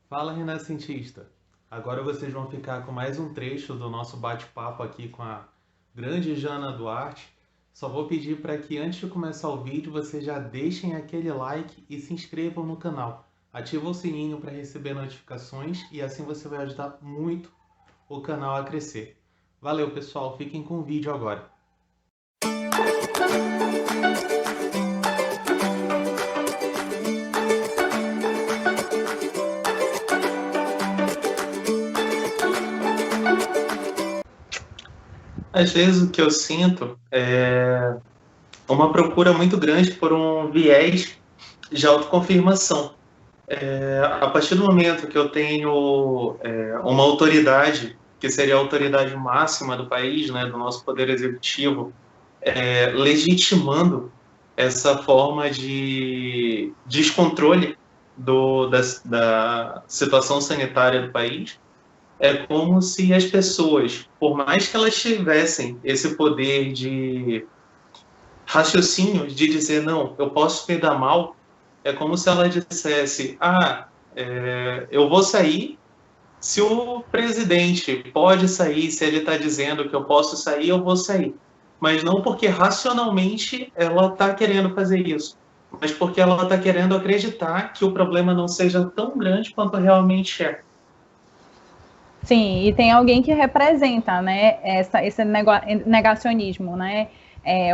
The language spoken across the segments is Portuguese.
Fala, Renascentista! Agora vocês vão ficar com mais um trecho do nosso bate-papo aqui com a grande Jana Duarte. Só vou pedir para que antes de começar o vídeo vocês já deixem aquele like e se inscrevam no canal. Ativa o sininho para receber notificações e assim você vai ajudar muito o canal a crescer. Valeu, pessoal! Fiquem com o vídeo agora. Às vezes o que eu sinto é uma procura muito grande por um viés de autoconfirmação. A partir do momento que eu tenho uma autoridade, que seria a autoridade máxima do país, né, do nosso poder executivo, legitimando essa forma de descontrole da situação sanitária do país, é como se as pessoas, por mais que elas tivessem esse poder de raciocínio, de dizer, não, eu posso me dar mal, é como se ela dissesse, eu vou sair, se o presidente pode sair, se ele está dizendo que eu posso sair, eu vou sair. Mas não porque racionalmente ela está querendo fazer isso, mas porque ela está querendo acreditar que o problema não seja tão grande quanto realmente é. Sim, e tem alguém que representa, né, esse negacionismo, né,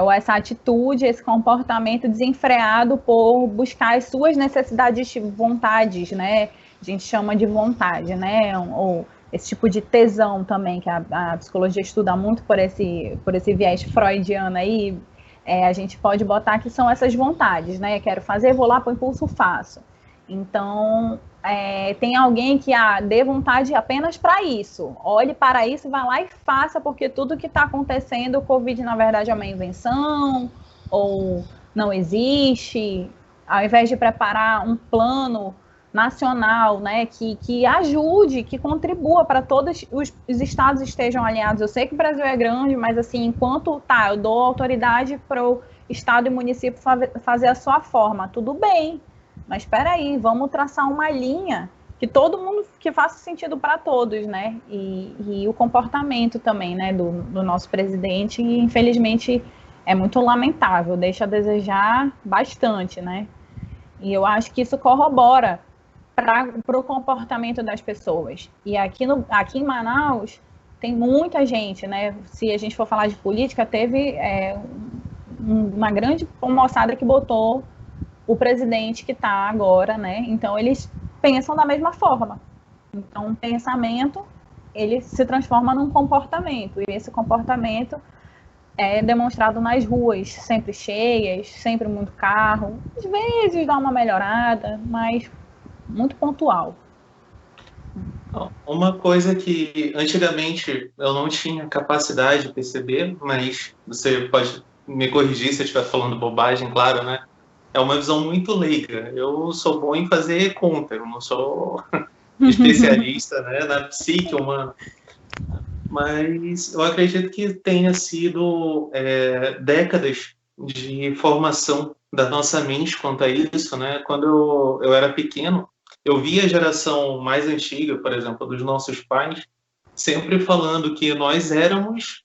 ou essa atitude, esse comportamento desenfreado por buscar as suas necessidades, vontades, né, a gente chama de vontade, né, ou esse tipo de tesão também, que a psicologia estuda muito por esse viés freudiano aí, a gente pode botar que são essas vontades, né, quero fazer, vou lá, por impulso, faço. Então, tem alguém que dê vontade apenas para isso. Olhe para isso, vá lá e faça, porque tudo que está acontecendo, o Covid, na verdade, é uma invenção, ou não existe. Ao invés de preparar um plano nacional, né, que ajude, que contribua para todos os estados estejam alinhados. Eu sei que o Brasil é grande, mas assim, enquanto eu dou autoridade para o estado e município fazer a sua forma, tudo bem. Mas espera aí, vamos traçar uma linha que todo mundo, que faça sentido para todos, né? E o comportamento também, né, do nosso presidente, infelizmente, é muito lamentável, deixa a desejar bastante, né? E eu acho que isso corrobora para o comportamento das pessoas. E aqui em Manaus tem muita gente, né? Se a gente for falar de política, teve uma grande moçada que botou o presidente que está agora, né? Então eles pensam da mesma forma. Então um pensamento ele se transforma num comportamento e esse comportamento é demonstrado nas ruas, sempre cheias, sempre muito carro. Às vezes dá uma melhorada, mas muito pontual. Uma coisa que antigamente eu não tinha capacidade de perceber, mas você pode me corrigir se eu estiver falando bobagem, claro, né? É uma visão muito leiga. Eu sou bom em fazer conta, eu não sou especialista, né, na psique humana. Mas eu acredito que tenha sido décadas de formação da nossa mente quanto a isso, né? Quando eu era pequeno, eu via a geração mais antiga, por exemplo, dos nossos pais, sempre falando que nós éramos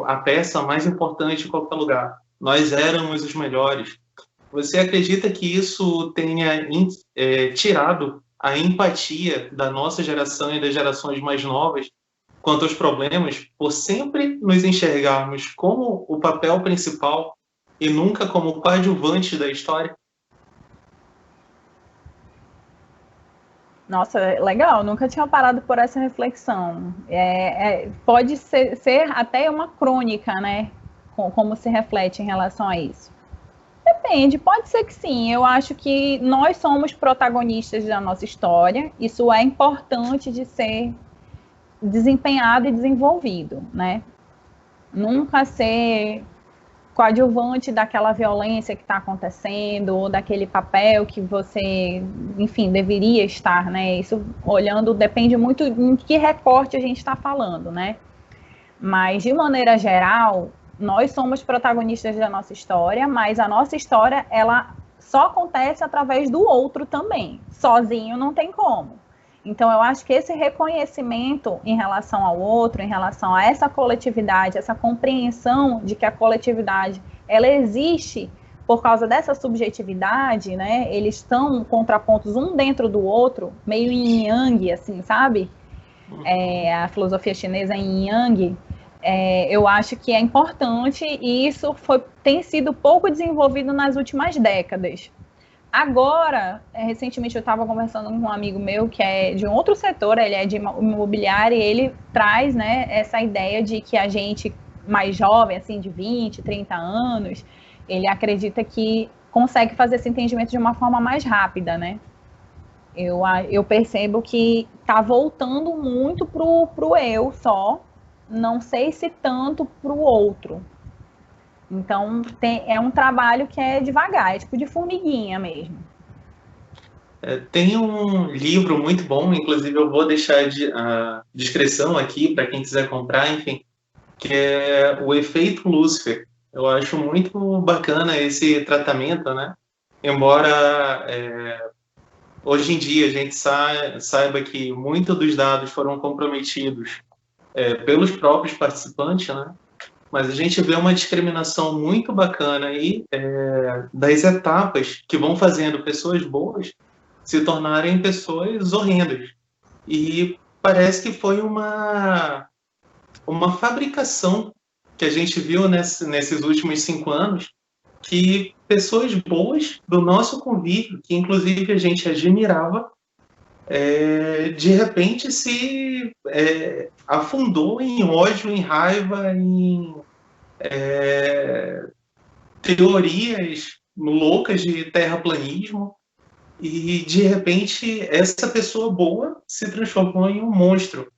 a peça mais importante em qualquer lugar. Nós éramos os melhores. Você acredita que isso tenha tirado a empatia da nossa geração e das gerações mais novas quanto aos problemas, por sempre nos enxergarmos como o papel principal e nunca como coadjuvante da história? Nossa, legal, nunca tinha parado por essa reflexão. Pode ser até uma crônica, né? Como se reflete em relação a isso. Depende, pode ser que sim. Eu acho que nós somos protagonistas da nossa história. Isso é importante de ser desempenhado e desenvolvido, né? Nunca ser coadjuvante daquela violência que está acontecendo, ou daquele papel que você, enfim, deveria estar, né? Isso, olhando, depende muito em que recorte a gente está falando, né? Mas, de maneira geral, nós somos protagonistas da nossa história, mas a nossa história, ela só acontece através do outro também. Sozinho não tem como. Então, eu acho que esse reconhecimento em relação ao outro, em relação a essa coletividade, essa compreensão de que a coletividade, ela existe por causa dessa subjetividade, né? Eles estão contrapontos um dentro do outro, meio yin yang, assim, sabe? A filosofia chinesa em yin yang, eu acho que é importante e isso tem sido pouco desenvolvido nas últimas décadas. Agora, recentemente eu estava conversando com um amigo meu que é de um outro setor, ele é de imobiliário, e ele traz, né, essa ideia de que a gente mais jovem, assim, de 20, 30 anos, ele acredita que consegue fazer esse entendimento de uma forma mais rápida, né? Eu percebo que está voltando muito pro eu só, não sei se tanto pro outro. Então, é um trabalho que é devagar, é tipo de formiguinha mesmo. Tem um livro muito bom, inclusive eu vou deixar a descrição aqui para quem quiser comprar, enfim, que é O Efeito Lúcifer. Eu acho muito bacana esse tratamento, né? Embora hoje em dia a gente saiba que muitos dos dados foram comprometidos pelos próprios participantes, né? Mas a gente vê uma discriminação muito bacana aí das etapas que vão fazendo pessoas boas se tornarem pessoas horrendas. E parece que foi uma fabricação que a gente viu nesses últimos 5 anos, que pessoas boas do nosso convívio, que inclusive a gente admirava, de repente se afundou em ódio, em raiva, em teorias loucas de terraplanismo, e de repente essa pessoa boa se transformou em um monstro.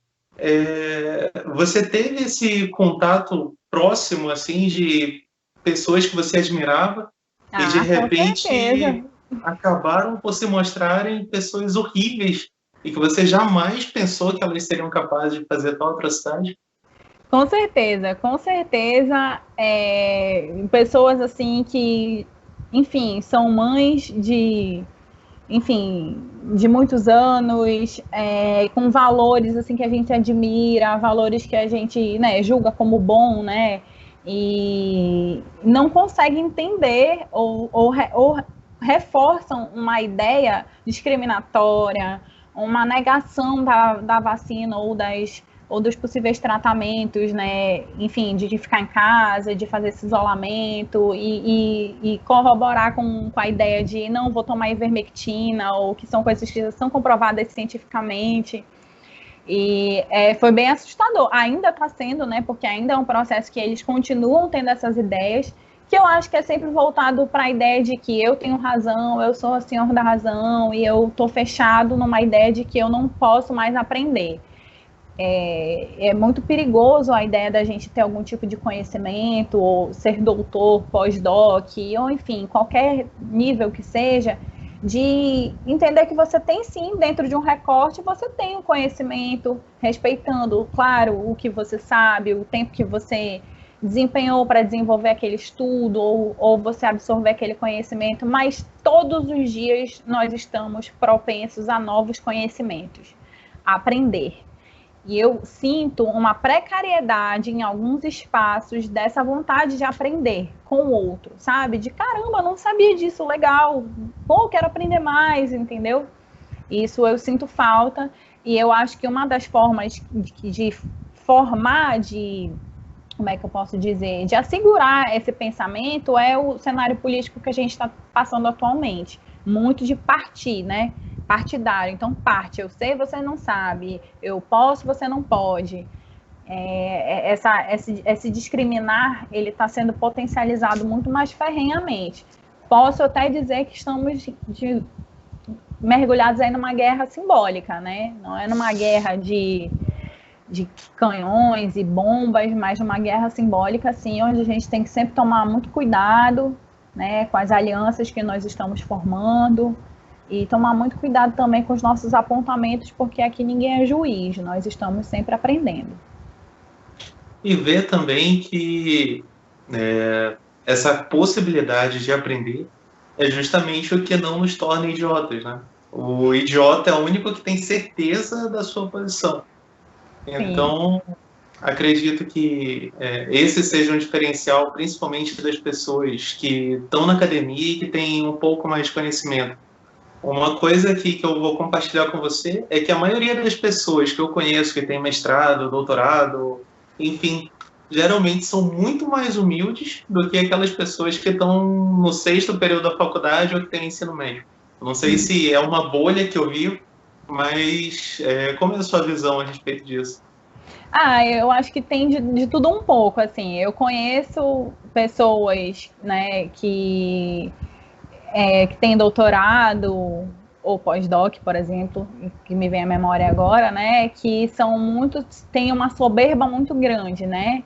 Você teve esse contato próximo assim de pessoas que você admirava e de repente acabaram por se mostrarem pessoas horríveis e que você jamais pensou que elas seriam capazes de fazer tal atrocidade? Com certeza, com certeza. Pessoas assim que, enfim, são mães de muitos anos, com valores assim que a gente admira, valores que a gente, né, julga como bom, né, e não consegue entender ou reforçam uma ideia discriminatória, uma negação da vacina ou dos possíveis tratamentos, né? Enfim, de ficar em casa, de fazer esse isolamento e corroborar com a ideia de não vou tomar ivermectina, ou que são coisas que já são comprovadas cientificamente. E foi bem assustador. Ainda está sendo, né? Porque ainda é um processo que eles continuam tendo essas ideias, que eu acho que é sempre voltado para a ideia de que eu tenho razão, eu sou o senhor da razão, e eu estou fechado numa ideia de que eu não posso mais aprender. É muito perigoso a ideia da gente ter algum tipo de conhecimento, ou ser doutor, pós-doc, ou enfim, qualquer nível que seja, de entender que você tem sim, dentro de um recorte, você tem um conhecimento, respeitando, claro, o que você sabe, o tempo que você desempenhou para desenvolver aquele estudo, ou você absorver aquele conhecimento, mas todos os dias nós estamos propensos a novos conhecimentos, a aprender. E eu sinto uma precariedade em alguns espaços dessa vontade de aprender com o outro, sabe? De caramba, não sabia disso, legal. Pô, quero aprender mais, entendeu? Isso eu sinto falta. E eu acho que uma das formas de formar, como é que eu posso dizer? De assegurar esse pensamento é o cenário político que a gente está passando atualmente. Muito de partir, né? Partidário, então parte, eu sei, você não sabe, eu posso, você não pode. Esse discriminar, ele está sendo potencializado muito mais ferrenhamente. Posso até dizer que estamos mergulhados aí numa guerra simbólica, né? Não é numa guerra de canhões e bombas, mas numa guerra simbólica, assim, onde a gente tem que sempre tomar muito cuidado, né, com as alianças que nós estamos formando, e tomar muito cuidado também com os nossos apontamentos, porque aqui ninguém é juiz, nós estamos sempre aprendendo. E ver também que essa possibilidade de aprender é justamente o que não nos torna idiotas, né? O idiota é o único que tem certeza da sua posição. Então, acredito que esse seja um diferencial, principalmente das pessoas que estão na academia e que têm um pouco mais de conhecimento. Uma coisa aqui que eu vou compartilhar com você é que a maioria das pessoas que eu conheço que tem mestrado, doutorado, enfim, geralmente são muito mais humildes do que aquelas pessoas que estão no 6º período da faculdade ou que têm ensino médio. Eu não sei se é uma bolha que eu vivo, mas como é a sua visão a respeito disso? Eu acho que tem de tudo um pouco, assim. Eu conheço pessoas, né, que têm doutorado ou pós-doc, por exemplo, que me vem à memória agora, né, que têm uma soberba muito grande, né?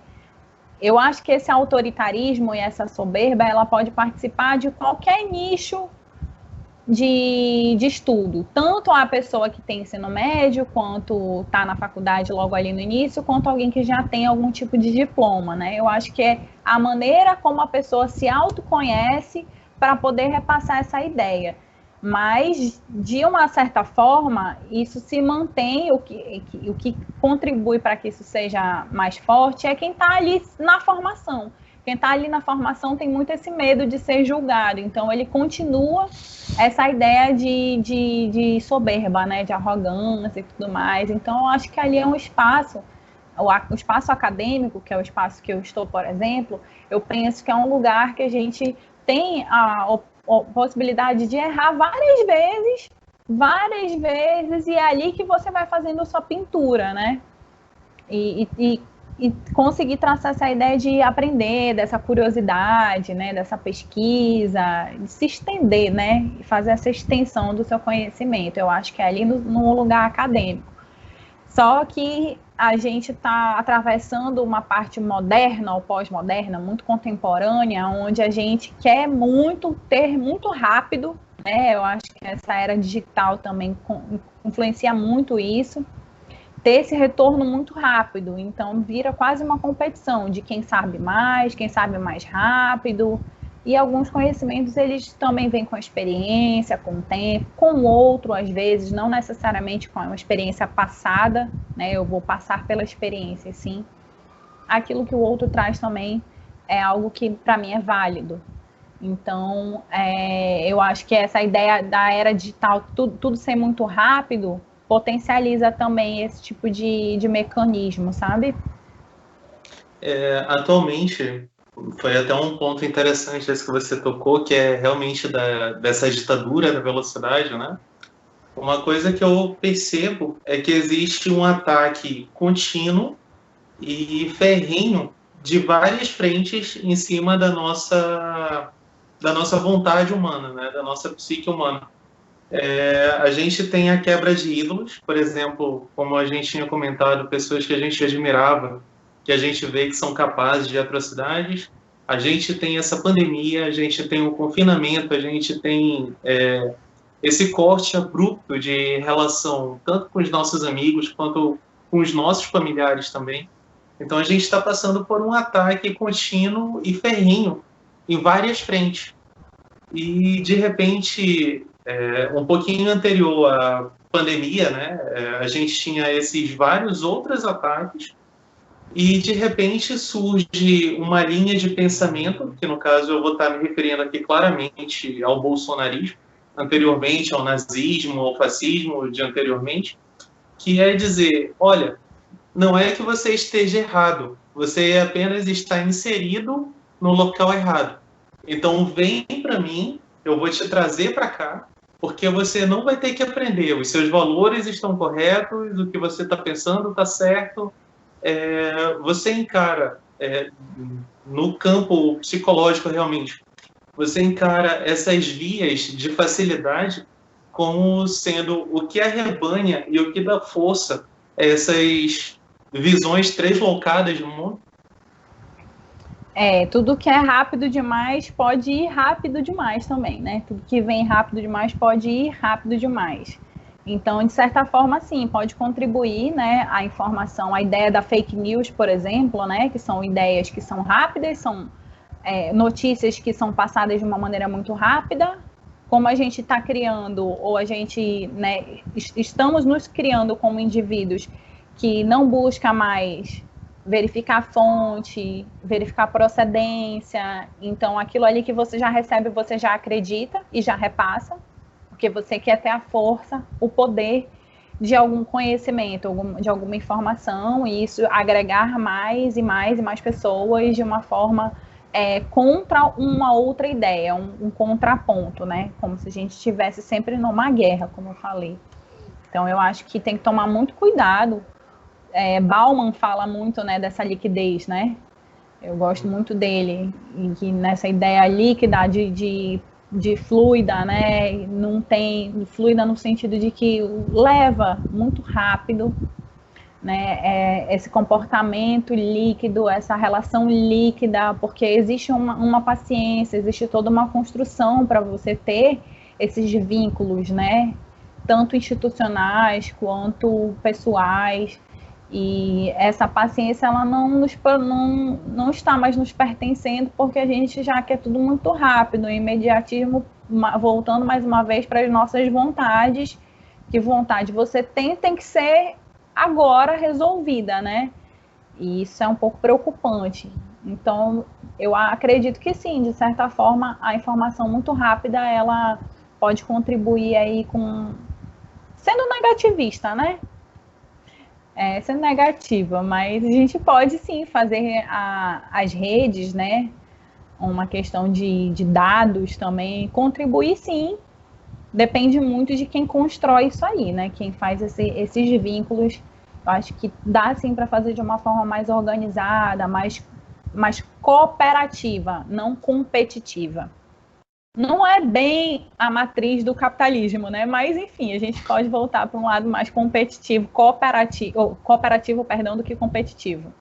Eu acho que esse autoritarismo e essa soberba, ela pode participar de qualquer nicho de estudo, tanto a pessoa que tem ensino médio, quanto está na faculdade logo ali no início, quanto alguém que já tem algum tipo de diploma, né? Eu acho que é a maneira como a pessoa se autoconhece para poder repassar essa ideia. Mas, de uma certa forma, isso se mantém, o que contribui para que isso seja mais forte é quem está ali na formação. Quem está ali na formação tem muito esse medo de ser julgado, então ele continua essa ideia de soberba, né, de arrogância e tudo mais. Então, eu acho que ali é um espaço, o espaço acadêmico, que é o espaço que eu estou, por exemplo, eu penso que é um lugar que a gente tem a possibilidade de errar várias vezes, e é ali que você vai fazendo a sua pintura, né? E conseguir traçar essa ideia de aprender, dessa curiosidade, né, dessa pesquisa, de se estender, né, e fazer essa extensão do seu conhecimento. Eu acho que é ali no lugar acadêmico. Só que a gente está atravessando uma parte moderna ou pós-moderna, muito contemporânea, onde a gente quer ter muito rápido, né? Eu acho que essa era digital também influencia muito isso, ter esse retorno muito rápido. Então, vira quase uma competição de quem sabe mais rápido. E alguns conhecimentos, eles também vêm com a experiência, com o tempo, com o outro, às vezes, não necessariamente com uma experiência passada, né? Eu vou passar pela experiência, sim. Aquilo que o outro traz também é algo que, para mim, é válido. Então, eu acho que essa ideia da era digital, tudo ser muito rápido, potencializa também esse tipo de mecanismo, sabe? Atualmente, foi até um ponto interessante esse que você tocou, que é realmente dessa ditadura da velocidade, né? Uma coisa que eu percebo é que existe um ataque contínuo e ferrenho de várias frentes em cima da nossa vontade humana, né? Da nossa psique humana. A gente tem a quebra de ídolos, por exemplo, como a gente tinha comentado, pessoas que a gente admirava, que a gente vê que são capazes de atrocidades. A gente tem essa pandemia, a gente tem o confinamento, a gente tem esse corte abrupto de relação, tanto com os nossos amigos, quanto com os nossos familiares também. Então, a gente está passando por um ataque contínuo e ferrenho em várias frentes. E, de repente, um pouquinho anterior à pandemia, né, a gente tinha esses vários outros ataques, e de repente surge uma linha de pensamento, que no caso eu vou estar me referindo aqui claramente ao bolsonarismo, anteriormente ao nazismo, ao fascismo de anteriormente, que é dizer, olha, não é que você esteja errado, você apenas está inserido no local errado. Então vem para mim, eu vou te trazer para cá, porque você não vai ter que aprender, os seus valores estão corretos, o que você está pensando está certo. Você encara, no campo psicológico realmente, você encara essas vias de facilidade como sendo o que arrebanha e o que dá força a essas visões translocadas no mundo? Tudo que é rápido demais pode ir rápido demais também, né? Tudo que vem rápido demais pode ir rápido demais. Então, de certa forma, sim, pode contribuir, né, a informação, a ideia da fake news, por exemplo, né, que são ideias que são rápidas, são notícias que são passadas de uma maneira muito rápida, como a gente está criando, ou a gente, né, estamos nos criando como indivíduos que não busca mais verificar a fonte, verificar a procedência, então aquilo ali que você já recebe, você já acredita e já repassa, porque você quer ter a força, o poder de algum conhecimento, de alguma informação, e isso agregar mais e mais e mais pessoas de uma forma contra uma outra ideia, um contraponto, né? Como se a gente estivesse sempre numa guerra, como eu falei. Então, eu acho que tem que tomar muito cuidado. Bauman fala muito, né, dessa liquidez, né? Eu gosto muito dele, e que nessa ideia líquida de fluida, né? Não tem fluida no sentido de que leva muito rápido, né? Esse comportamento líquido, essa relação líquida, porque existe uma paciência, existe toda uma construção para você ter esses vínculos, né? Tanto institucionais quanto pessoais. E essa paciência, ela não está mais nos pertencendo, porque a gente já quer tudo muito rápido, o imediatismo, voltando mais uma vez para as nossas vontades, que vontade você tem que ser agora resolvida, né? E isso é um pouco preocupante. Então, eu acredito que sim, de certa forma, a informação muito rápida, ela pode contribuir aí sendo negativista, né? Sendo negativa, mas a gente pode sim fazer as redes, né? Uma questão de dados também, contribuir sim. Depende muito de quem constrói isso aí, né? Quem faz esses vínculos. Eu acho que dá sim para fazer de uma forma mais organizada, mais cooperativa, não competitiva. Não é bem a matriz do capitalismo, né? Mas, enfim, a gente pode voltar para um lado mais competitivo, cooperativo, do que competitivo.